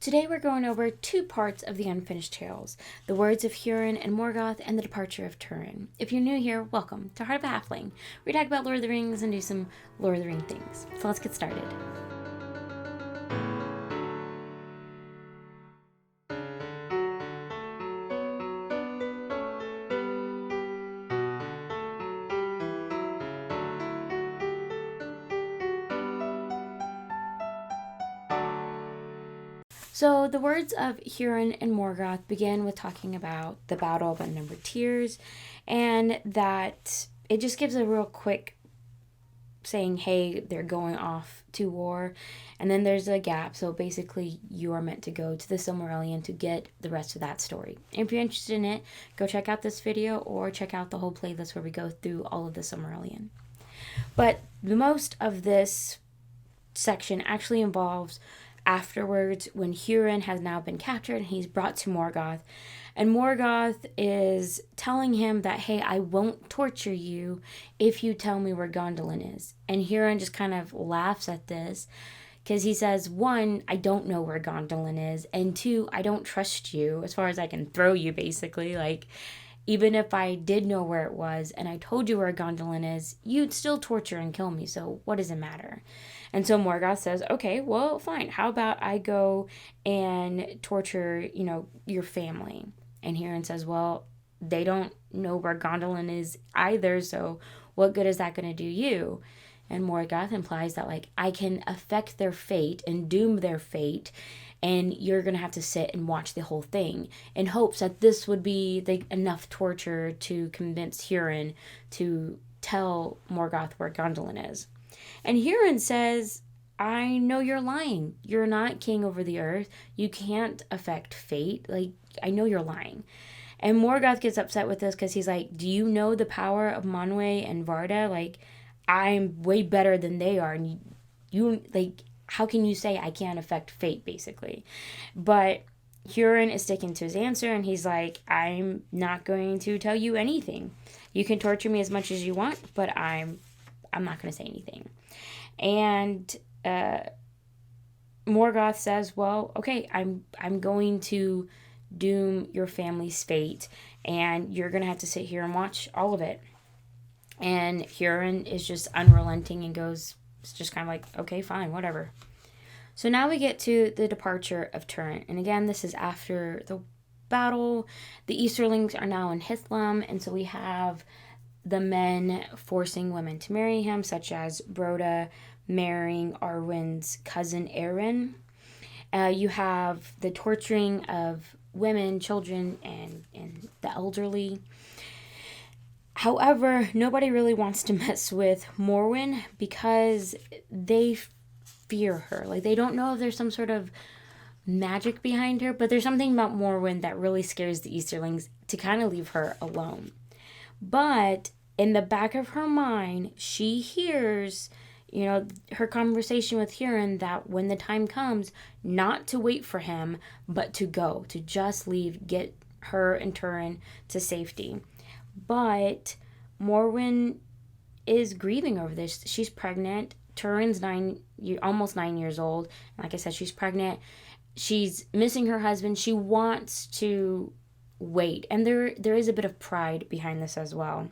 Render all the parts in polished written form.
Today we're going over two parts of the Unfinished Tales, the words of Hurin and Morgoth and the departure of Turin. If you're new here, welcome to Heart of a Halfling. We talk about Lord of the Rings and do some Lord of the Rings things. So let's get started. So the words of Hurin and Morgoth begin with talking about the Battle of Unnumbered Tears, and that it just gives a real quick saying, hey, they're going off to war, and then there's a gap. So basically you are meant to go to the Silmarillion to get the rest of that story. And if you're interested in it, go check out this video or check out the whole playlist where we go through all of the Silmarillion. But most of this section actually involves afterwards when Hurin has now been captured and he's brought to Morgoth. And Morgoth is telling him that, hey, I won't torture you if you tell me where Gondolin is. And Hurin just kind of laughs at this because he says, one, I don't know where Gondolin is. And two, I don't trust you as far as I can throw you, basically. Like, even if I did know where it was and I told you where Gondolin is, you'd still torture and kill me. So what does it matter? And so Morgoth says, okay, well, fine. How about I go and torture, your family? And Hurin says, well, they don't know where Gondolin is either. So what good is that going to do you? And Morgoth implies that, like, I can affect their fate and doom their fate, and you're going to have to sit and watch the whole thing in hopes that this would be enough torture to convince Hurin to tell Morgoth where Gondolin is. And Hurin says, I know you're lying. You're not king over the earth. You can't affect fate. Like, I know you're lying. And Morgoth gets upset with this because he's like, do you know the power of Manwë and Varda? Like, I'm way better than they are. And you like, how can you say I can't affect fate, basically? But Hurin is sticking to his answer, and he's like, I'm not going to tell you anything. You can torture me as much as you want, but I'm not going to say anything. And Morgoth says, well, okay, I'm going to doom your family's fate, and you're going to have to sit here and watch all of it. And Hurin is just unrelenting and goes, it's just kind of like, okay, fine, whatever. So now we get to the departure of Turin. And again, this is after the battle. The Easterlings are now in Hithlum, and so we have the men forcing women to marry him, such as Broda marrying Arwen's cousin Erin. You have the torturing of women, children, and the elderly. However, nobody really wants to mess with Morwen because they fear her. Like, they don't know if there's some sort of magic behind her, but there's something about Morwen that really scares the Easterlings to kind of leave her alone. But in the back of her mind, she hears, her conversation with Hurin that when the time comes, not to wait for him, but to go, to just leave, get her and Turin to safety. But Morwen is grieving over this. She's pregnant. Turin's almost 9 years old. Like I said, she's pregnant. She's missing her husband. She wants to wait. And there is a bit of pride behind this as well.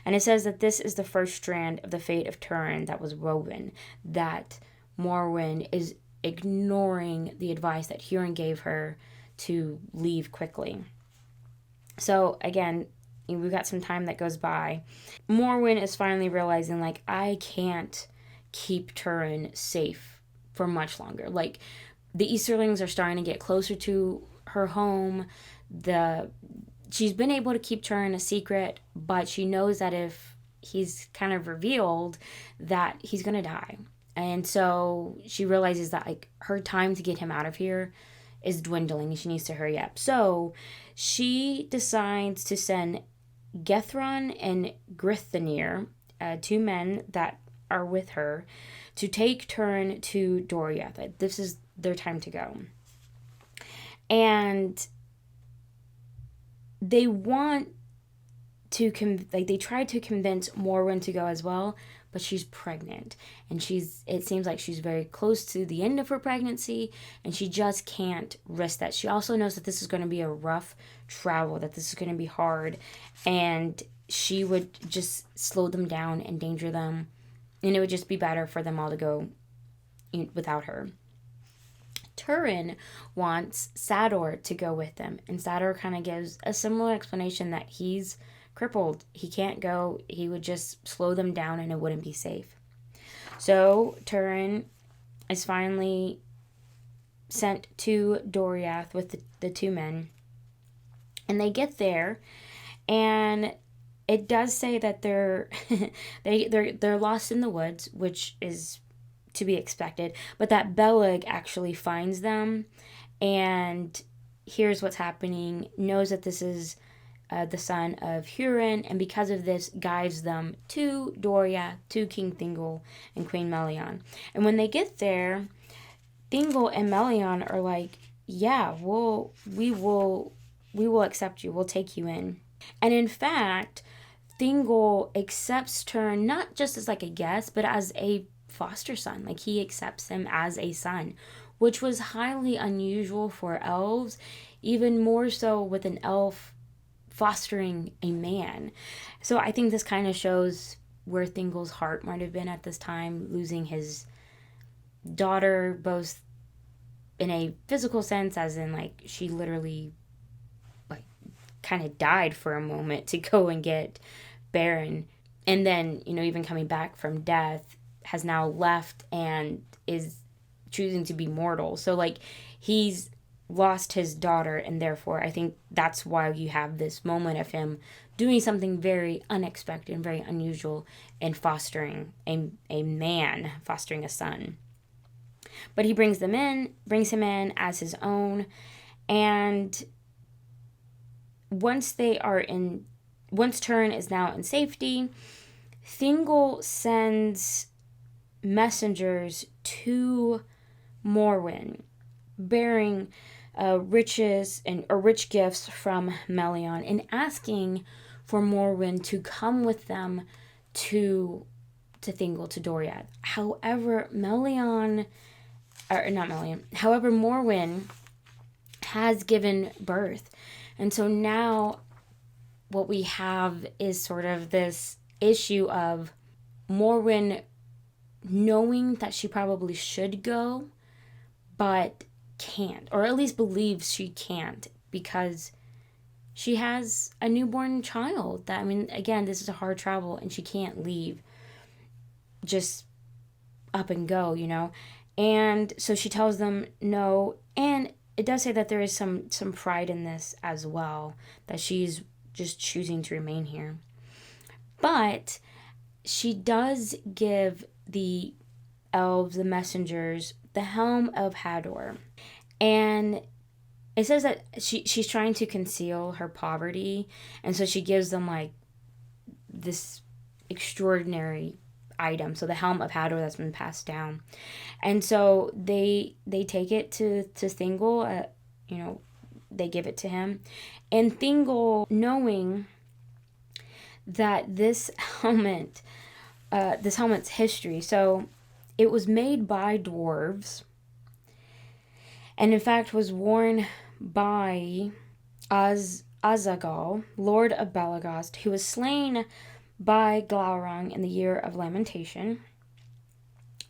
And it says that this is the first strand of the fate of Turin that was woven, that Morwen is ignoring the advice that Hurin gave her to leave quickly. So again, we've got some time that goes by. Morwen is finally realizing, like, I can't keep Turin safe for much longer. Like, the Easterlings are starting to get closer to her home. She's been able to keep Turin a secret, but she knows that if he's kind of revealed, that he's going to die. And so she realizes that, like, her time to get him out of here is dwindling and she needs to hurry up. So she decides to send Gethron and Grithanir, two men that are with her, to take Turin to Doriath. This is their time to go. And they want to, they try to convince Morwen to go as well, but she's pregnant, and it seems like she's very close to the end of her pregnancy, and she just can't risk that. She also knows that this is going to be a rough travel, that this is going to be hard, and she would just slow them down, endanger them, and it would just be better for them all to go without her. Turin wants Sador to go with them, and Sador kind of gives a similar explanation that he's crippled. He can't go. He would just slow them down and it wouldn't be safe. So Turin is finally sent to Doriath with the two men, and they get there, and it does say that they're lost in the woods, which is to be expected, but that Beleg actually finds them and hears what's happening, knows that this is the son of Hurin, and because of this guides them to Doria, to King Thingol and Queen Melian. And when they get there, Thingol and Melian are like, yeah, we will accept you, we'll take you in. And in fact, Thingol accepts Turin not just as like a guest, but as a foster son. Like, he accepts him as a son, which was highly unusual for elves, even more so with an elf fostering a man. So I think this kind of shows where Thingol's heart might have been at this time, losing his daughter, both in a physical sense, as in like she literally like kind of died for a moment to go and get Baron, and then even coming back from death, has now left and is choosing to be mortal. So like, he's lost his daughter, and therefore I think that's why you have this moment of him doing something very unexpected and very unusual in fostering a man, fostering a son. But he brings him in as his own, and once Turin is now in safety, Thingol sends messengers to Morwen, bearing rich gifts from Melian, and asking for Morwen to come with them to Thingol, to Doriath. However, Morwen has given birth, and so now what we have is sort of this issue of Morwen knowing that she probably should go, but can't, or at least believes she can't, because she has a newborn child. That, I mean, again, this is a hard travel, and she can't leave just up and go, And so she tells them no, and it does say that there is some pride in this as well, that she's just choosing to remain here. But she does give the elves, the messengers, the helm of Hador. And it says that she's trying to conceal her poverty, and so she gives them like this extraordinary item, so the helm of Hador that's been passed down. And so they take it to Thingol, they give it to him, and Thingol, knowing that this helmet's history, so it was made by dwarves, and in fact was worn by Azagal, Lord of Belagost, who was slain by Glaurung in the year of lamentation.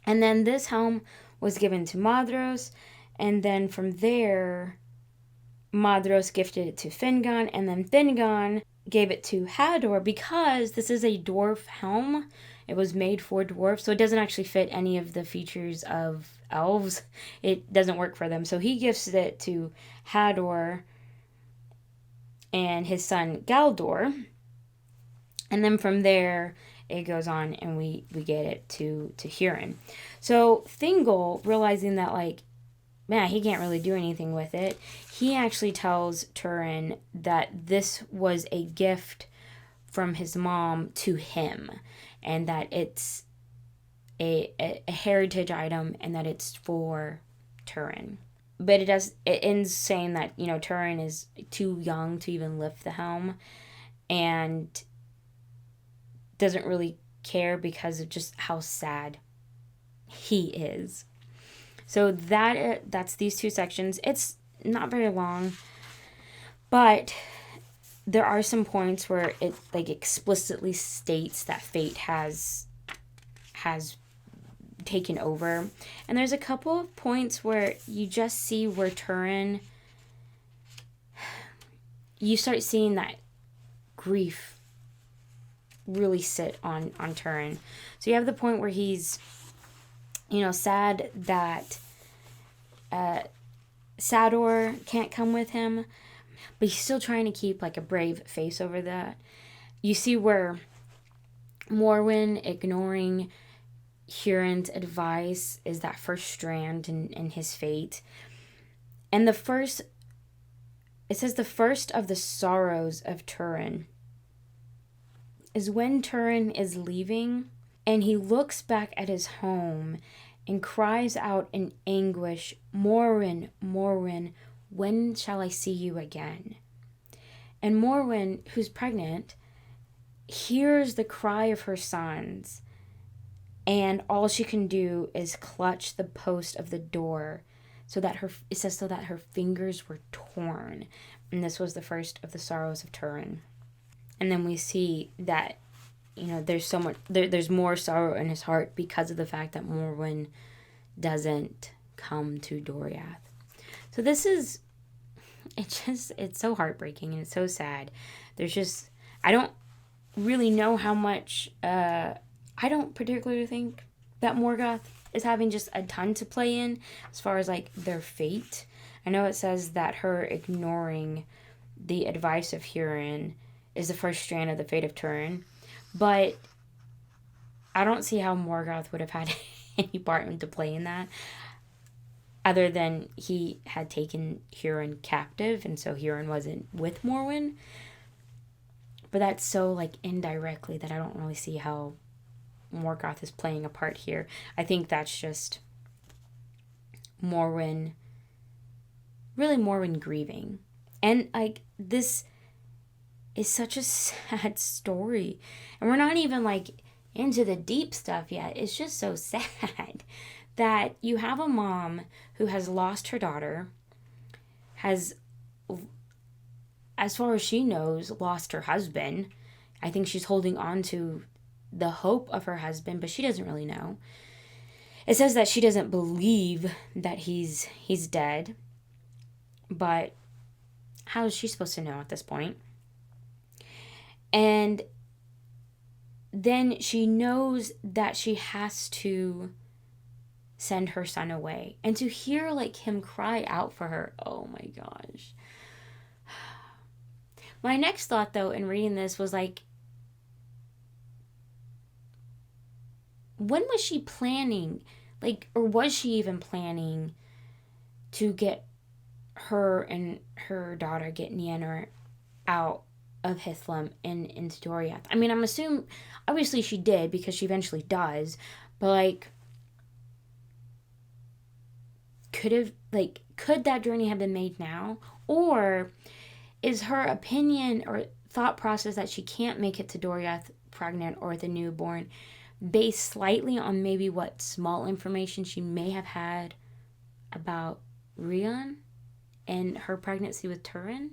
And then this helm was given to Madros, and then from there Madros gifted it to Fingon, and then Fingon gave it to Hador, because this is a dwarf helm. It was made for dwarves, so it doesn't actually fit any of the features of elves. It doesn't work for them. So he gifts it to Hador and his son Galdor. And then from there, it goes on, and we get it to Hurin. So Thingol, realizing that, like, man, he can't really do anything with it, he actually tells Turin that this was a gift from his mom to him, and that it's a heritage item, and that it's for Turin. But it ends saying that, Turin is too young to even lift the helm, and doesn't really care because of just how sad he is. So that's these two sections. It's not very long, but there are some points where it like explicitly states that fate has taken over. And there's a couple of points where you just see where Turin, you start seeing that grief really sit on Turin. So you have the point where he's, sad that Sador can't come with him, but he's still trying to keep like a brave face over that. You see where Morwen ignoring Hurin's advice is that first strand in his fate. And it says the first of the sorrows of Turin is when Turin is leaving and he looks back at his home and cries out in anguish, "Morwen, Morwen, when shall I see you again?" And Morwen, who's pregnant, hears the cry of her sons, and all she can do is clutch the post of the door so that her fingers were torn. And this was the first of the sorrows of Turin. And then we see that, there's so much, there's more sorrow in his heart because of the fact that Morwen doesn't come to Doriath. So it's so heartbreaking and it's so sad. I don't really know how much, I don't particularly think that Morgoth is having just a ton to play in as far as like their fate. I know it says that her ignoring the advice of Hurin is the first strand of the fate of Turin, but I don't see how Morgoth would have had any part to play in that, other than he had taken Hurin captive, and so Hurin wasn't with Morwen. But that's so like indirectly that I don't really see how Morgoth is playing a part here. I think that's just Morwen grieving. And like this is such a sad story. And we're not even like into the deep stuff yet. It's just so sad that you have a mom who has lost her daughter, has, as far as she knows, lost her husband. I think she's holding on to the hope of her husband, but she doesn't really know. It says that she doesn't believe that he's dead, but how is she supposed to know at this point? And then she knows that she has to send her son away. And to hear like him cry out for her, oh my gosh. My next thought though in reading this was like, when was she planning, like, or was she even planning to get her and her daughter, get Nienor out of Hithlum and into Doriath? I mean, I'm assuming, obviously she did because she eventually does, but like, could that journey have been made now? Or is her opinion or thought process that she can't make it to Doriath pregnant or with a newborn based slightly on maybe what small information she may have had about Rion and her pregnancy with Turin?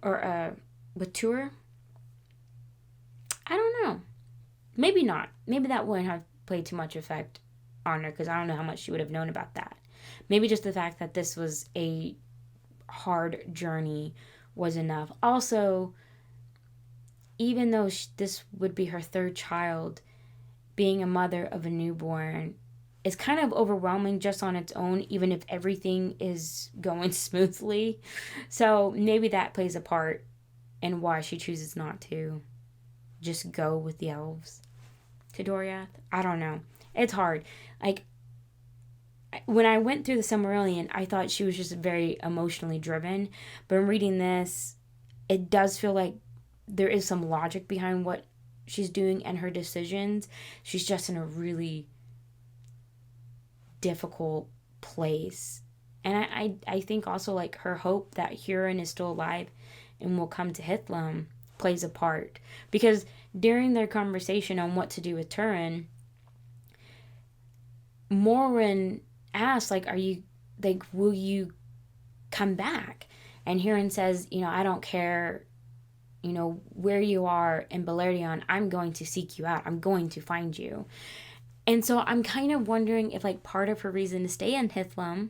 Or with Tur? I don't know. Maybe not. Maybe that wouldn't have played too much effect on her because I don't know how much she would have known about that. Maybe just the fact that this was a hard journey was enough. Also, even though this would be her third child, being a mother of a newborn is kind of overwhelming just on its own, even if everything is going smoothly. So maybe that plays a part in why she chooses not to just go with the elves to Doriath. I don't know. It's hard. Like, when I went through the Silmarillion, I thought she was just very emotionally driven. But in reading this, it does feel like there is some logic behind what she's doing and her decisions. She's just in a really difficult place. And I think also like her hope that Hurin is still alive and will come to Hithlum plays a part. Because during their conversation on what to do with Turin, Morwen asks, like, will you come back? And Hurin says, I don't care, where you are in Beleriand, I'm going to seek you out. I'm going to find you. And so I'm kind of wondering if, like, part of her reason to stay in Hithlum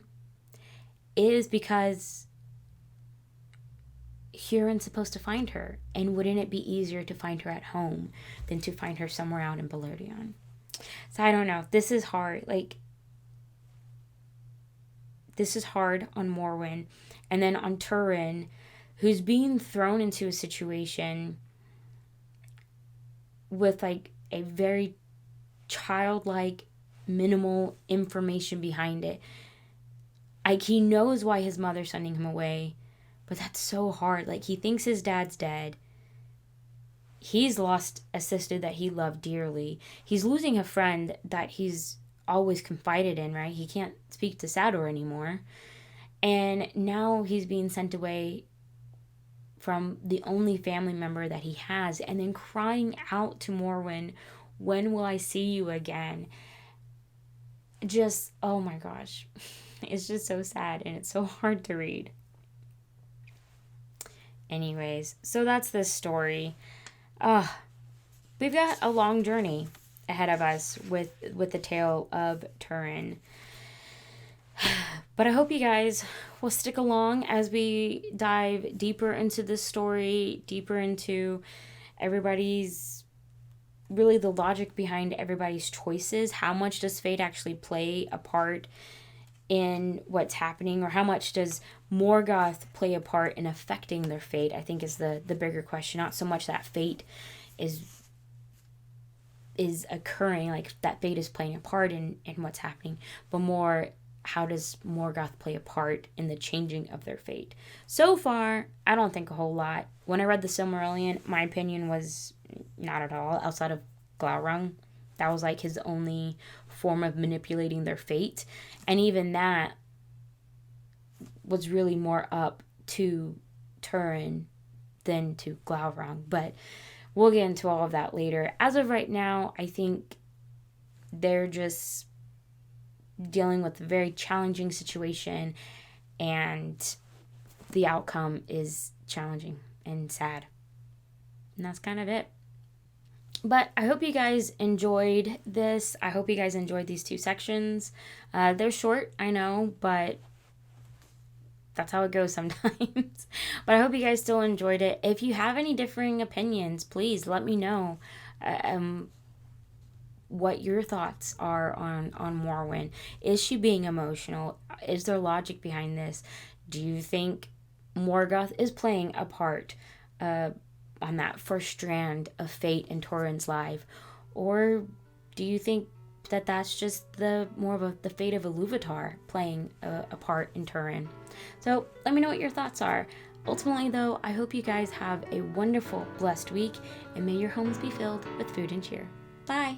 is because Hurin's supposed to find her. And wouldn't it be easier to find her at home than to find her somewhere out in Beleriand? So I don't know. This is hard. Like, this is hard on Morwen. And then on Turin, who's being thrown into a situation with, like, a very childlike, minimal information behind it. Like, he knows why his mother's sending him away, but that's so hard. Like, he thinks his dad's dead. He's lost a sister that he loved dearly. He's losing a friend that he's always confided in, right? He can't speak to Sador anymore. And now he's being sent away from the only family member that he has, and then crying out to Morwen, when will I see you again? Just, oh my gosh. It's just so sad, and it's so hard to read. Anyways, so that's this story. We've got a long journey ahead of us with the tale of Turin. But I hope you guys will stick along as we dive deeper into this story, deeper into everybody's, really the logic behind everybody's choices. How much does fate actually play a part in what's happening, or how much does Morgoth play a part in affecting their fate, I think is the bigger question. Not so much that fate is occurring, like that fate is playing a part in what's happening, but more, how does Morgoth play a part in the changing of their fate? So far, I don't think a whole lot. When I read the Silmarillion, my opinion was not at all, outside of Glaurung. That was like his only form of manipulating their fate. And even that was really more up to Turin than to Glaurung. But we'll get into all of that later. As of right now, I think they're just dealing with a very challenging situation, and the outcome is challenging and sad. And that's kind of it. But I hope you guys enjoyed this. I hope you guys enjoyed these two sections. They're short, I know, but that's how it goes sometimes. But I hope you guys still enjoyed it. If you have any differing opinions, please let me know what your thoughts are on Morwen. Is she being emotional? Is there logic behind this? Do you think Morgoth is playing a part on that first strand of fate in Turin's life? Or do you think that that's just the fate of Iluvatar playing a part in Turin? So let me know what your thoughts are. Ultimately, though, I hope you guys have a wonderful, blessed week, and may your homes be filled with food and cheer. Bye!